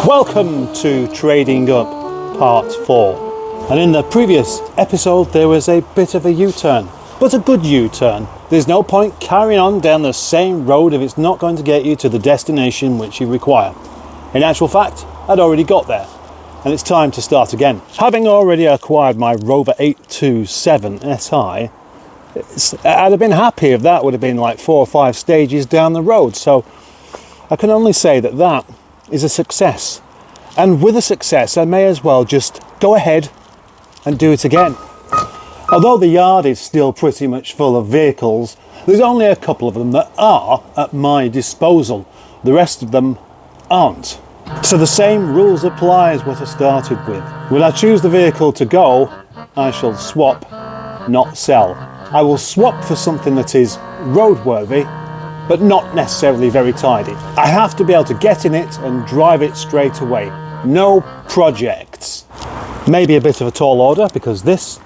Welcome to Trading Up Part 4. And in the previous episode there was a bit of a U-turn, but a good U-turn. There's no point carrying on down the same road if it's not going to get you to the destination which you require. In actual fact, I'd already got there, and it's time to start again. Having already acquired my Rover 827 SI, I'd have been happy if that would have been like 4 or 5 stages down the road. So I can only say that that is a success. And with a success, I may as well just go ahead and do it again. Although the yard is still pretty much full of vehicles, there's only a couple of them that are at my disposal. The rest of them aren't. So the same rules apply as what I started with. When I choose the vehicle to go, I shall swap, not sell. I will swap for something that is roadworthy, but not necessarily very tidy. I have to be able to get in it and drive it straight away. No projects. Maybe a bit of a tall order, because this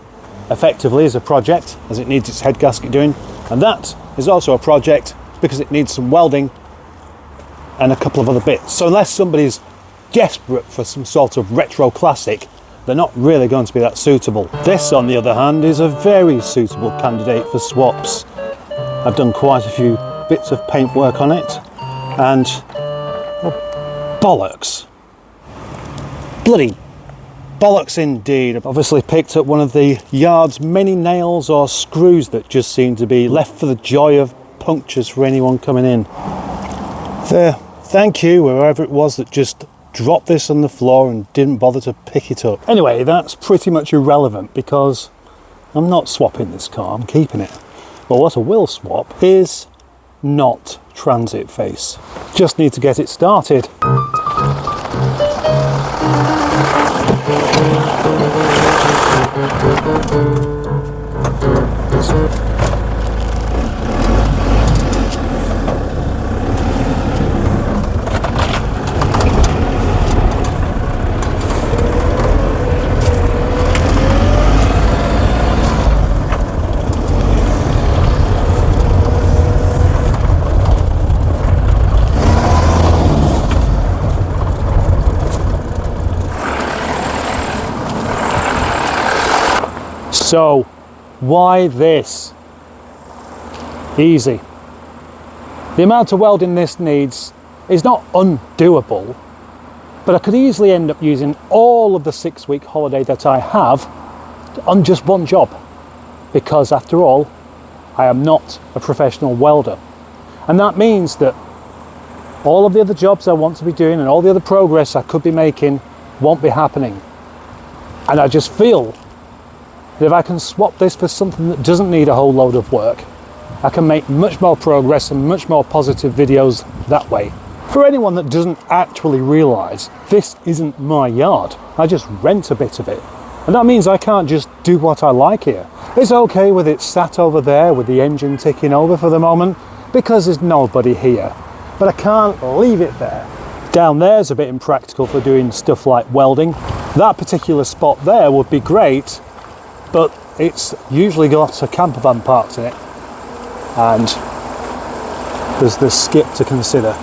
effectively is a project as it needs its head gasket doing, and that is also a project because it needs some welding and a couple of other bits. So unless somebody's desperate for some sort of retro classic, they're not really going to be that suitable. This, on the other hand, is a very suitable candidate for swaps. I've done quite a few bits of paint work on it, and well, bollocks. Bloody bollocks indeed. I've obviously picked up one of the yard's many nails or screws that just seem to be left for the joy of punctures for anyone coming in. There, thank you, whoever it was that just dropped this on the floor and didn't bother to pick it up. Anyway, that's pretty much irrelevant because I'm not swapping this car, I'm keeping it. But what I will swap is not transit face. Just need to get it started. So, why this? Easy. The amount of welding this needs is not undoable, but I could easily end up using all of the 6-week holiday that I have on just one job, because after all, I am not a professional welder. And that means that all of the other jobs I want to be doing and all the other progress I could be making won't be happening. And I just feel that if I can swap this for something that doesn't need a whole load of work, I can make much more progress and much more positive videos that way. For anyone that doesn't actually realise, this isn't my yard. I just rent a bit of it. And that means I can't just do what I like here. It's okay with it sat over there with the engine ticking over for the moment because there's nobody here. But I can't leave it there. Down there's a bit impractical for doing stuff like welding. That particular spot there would be great, but it's usually got a camper van parked in it, and there's the skip to consider.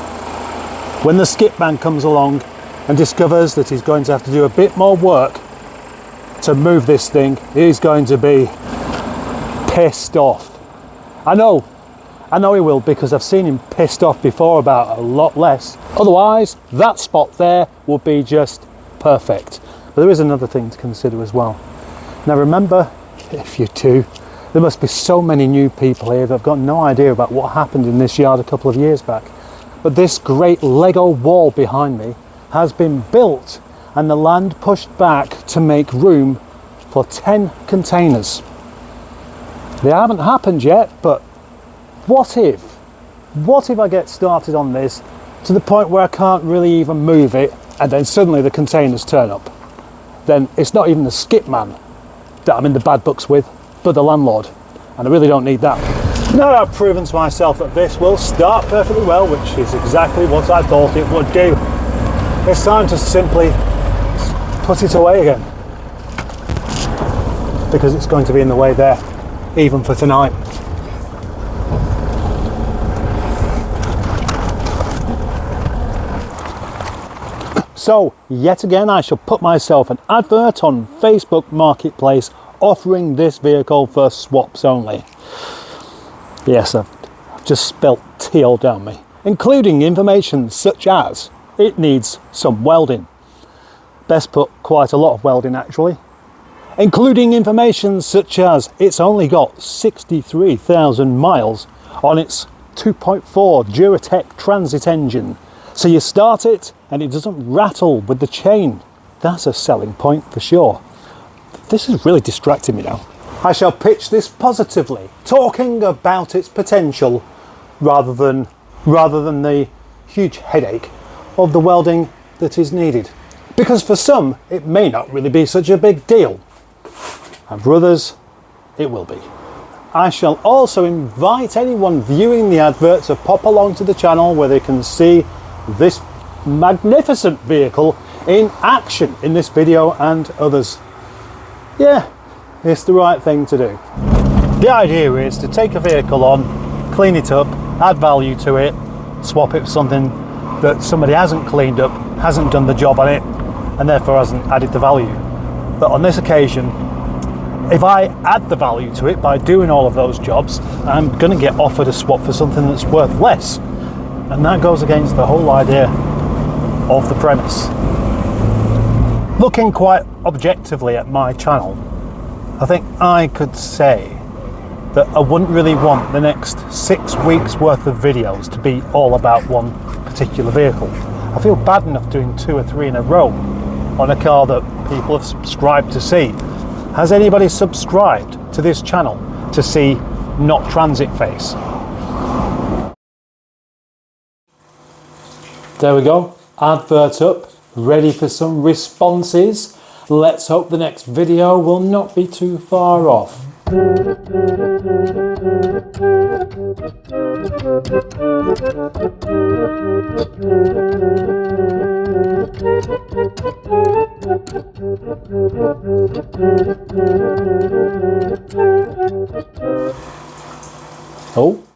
When the skip man comes along and discovers that he's going to have to do a bit more work to move this thing, he's going to be pissed off. I know he will, because I've seen him pissed off before about a lot less. Otherwise, that spot there will be just perfect. But there is another thing to consider as well. Now remember, if you do, there must be so many new people here that have got no idea about what happened in this yard a couple of years back. But this great Lego wall behind me has been built and the land pushed back to make room for 10 containers. They haven't happened yet, but what if I get started on this to the point where I can't really even move it, and then suddenly the containers turn up? Then it's not even the skip man that I'm in the bad books with, but the landlord, and I really don't need that. Now I've proven to myself that this will start perfectly well, which is exactly what I thought it would do. It's time to simply put it away again, because it's going to be in the way there, even for tonight. So yet again, I shall put myself an advert on Facebook Marketplace offering this vehicle for swaps only. Yes, I've just spilt tea all down me. Including information such as it needs some welding. Best put, quite a lot of welding actually. Including information such as it's only got 63,000 miles on its 2.4 Duratec Transit engine. So you start it and it doesn't rattle with the chain. That's a selling point for sure. This is really distracting me now. I shall pitch this positively, talking about its potential rather than the huge headache of the welding that is needed. Because for some, it may not really be such a big deal. And for others, it will be. I shall also invite anyone viewing the advert to pop along to the channel where they can see this magnificent vehicle in action in this video and others. Yeah, it's the right thing to do. The idea is to take a vehicle on, clean it up, add value to it, swap it for something that somebody hasn't cleaned up, hasn't done the job on it, and therefore hasn't added the value. But on this occasion, if I add the value to it by doing all of those jobs, I'm going to get offered a swap for something that's worth less. And that goes against the whole idea of the premise. Looking quite objectively at my channel, I think I could say that I wouldn't really want the next 6 weeks worth of videos to be all about one particular vehicle. I feel bad enough doing 2 or 3 in a row on a car that people have subscribed to see. Has anybody subscribed to this channel to see not transit face? There we go, advert up, ready for some responses. Let's hope the next video will not be too far off. Oh.